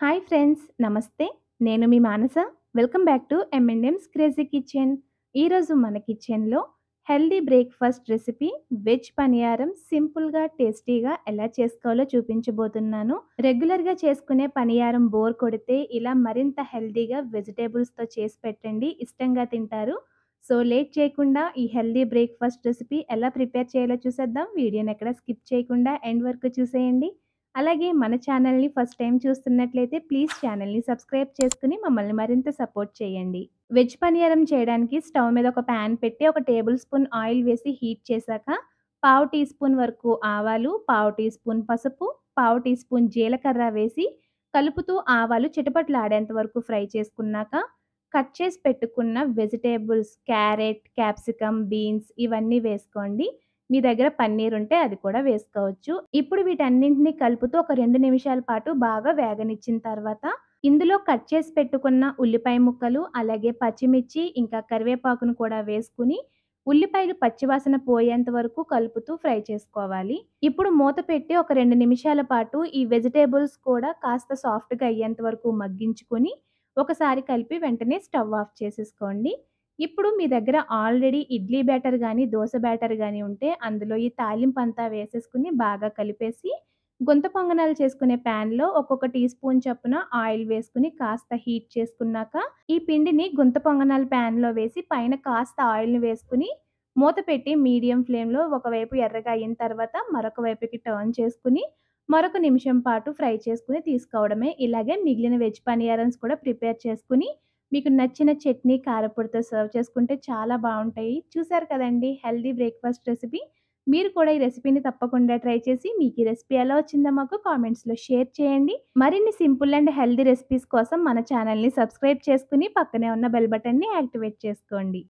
Hi friends నమస్తే. నేను మీ మానస. Welcome back to M&M's crazy kitchen. ఈరోజు మన కిచెన్‌లో healthy breakfast recipe veg paniyaram సింపుల్‌గా, టేస్టీగా ఎలా చేసుకోవాలో చూపించబోతున్నాను. రెగ్యులర్‌గా చేసుకునే పనియారం బోర్ కొడితే ఇలా మరింత హెల్తీగా వెజిటబుల్స్‌తో చేసి పెట్టండి. ఇష్టంగా తింటారు. సో లేట్ చేయకుండా ఈ హెల్తీ బ్రేక్‌ఫాస్ట్ రెసిపీ ఎలా ప్రిపేర్ చేయాలో చూసేద్దాం. వీడియోని ఎక్కడ స్కిప్ చేయకుండా ఎండ్ వరకు చూసేయండి. అలాగే మన ఛానల్‌ని ఫస్ట్ టైమ్ చూస్తున్నట్లయితే ప్లీజ్ ఛానల్‌ని సబ్స్క్రైబ్ చేసుకొని మమ్మల్ని మరింత సపోర్ట్ చేయండి. వెజ్ పనియారం చేయడానికి స్టవ్ మీద ఒక పాన్ పెట్టి ఒక టేబుల్ స్పూన్ ఆయిల్ వేసి హీట్ చేశాక పావు టీ స్పూన్ వరకు ఆవాలు, పావు టీ స్పూన్ పసుపు, పావు టీ స్పూన్ జీలకర్ర వేసి కలుపుతూ ఆవాలు చిటపటలాడేంత వరకు ఫ్రై చేసుకున్నాక కట్ చేసి పెట్టుకున్న వెజిటబుల్స్ క్యారెట్, క్యాప్సికమ్, బీన్స్ ఇవన్నీ వేసుకోండి. మీ దగ్గర పన్నీర్ ఉంటే అది కూడా వేసుకోవచ్చు. ఇప్పుడు వీటన్నింటిని కలుపుతూ ఒక 2 నిమిషాల పాటు బాగా వేగనిచ్చిన తర్వాత, ఇందులో కట్ చేసి పెట్టుకున్న ఉల్లిపాయ ముక్కలు, అలాగే పచ్చిమిర్చి, ఇంకా కరివేపాకును కూడా వేసుకొని, ఉల్లిపాయలు పచ్చివాసన పోయేంత వరకు కలుపుతూ ఫ్రై చేసుకోవాలి. ఇప్పుడు మూత పెట్టి ఒక 2 నిమిషాల పాటు ఈ వెజిటబుల్స్ కూడా కాస్త సాఫ్ట్‌గా అయ్యేంత వరకు మగ్గించుకొని, ఒకసారి కలిపి వెంటనే స్టవ్ ఆఫ్ చేసేసుకోండి. ఇప్పుడు మీ దగ్గర ఆల్రెడీ ఇడ్లీ బ్యాటర్ గానీ, దోస బ్యాటర్ గానీ ఉంటే అందులో ఈ తాలింపంతా వేసేసుకొని బాగా కలిపేసి, గుంత పొంగనాలు చేసుకునే ప్యాన్‌లో ఒక్కొక్క టీ స్పూన్ చొప్పున ఆయిల్ వేసుకొని కాస్త హీట్ చేసుకున్నాక, ఈ పిండిని గుంత పొంగనాల ప్యాన్‌లో వేసి పైన కాస్త ఆయిల్‌ని వేసుకొని, మూత పెట్టి మీడియం ఫ్లేమ్‌లో ఒకవైపు ఎర్రగా అయిన తర్వాత మరొక వైపుకి టర్న్ చేసుకొని, మరొక నిమిషం పాటు ఫ్రై చేసుకొని తీసుకోవడమే. ఇలాగే మిగిలిన వెజ్ పనియారన్స్ కూడా ప్రిపేర్ చేసుకొని మీకు నచ్చిన చట్నీ, కారపొడితో సర్వ్ చేసుకుంటే చాలా బావుంటాయి. చూసారు కదండీ! Healthy breakfast recipe. మీరు కూడా ఈ రెసిపీని తప్పకుండా ట్రై చేసి మీకు ఈ రెసిపీ ఎలా వచ్చిందో మాకు కామెంట్స్‌లో షేర్ చేయండి. మరిన్ని సింపుల్ అండ్ హెల్తీ రెసిపీస్ కోసం మన ఛానల్‌ని సబ్స్క్రైబ్ చేసుకొని పక్కనే ఉన్న బెల్ బటన్‌ని యాక్టివేట్ చేసుకోండి.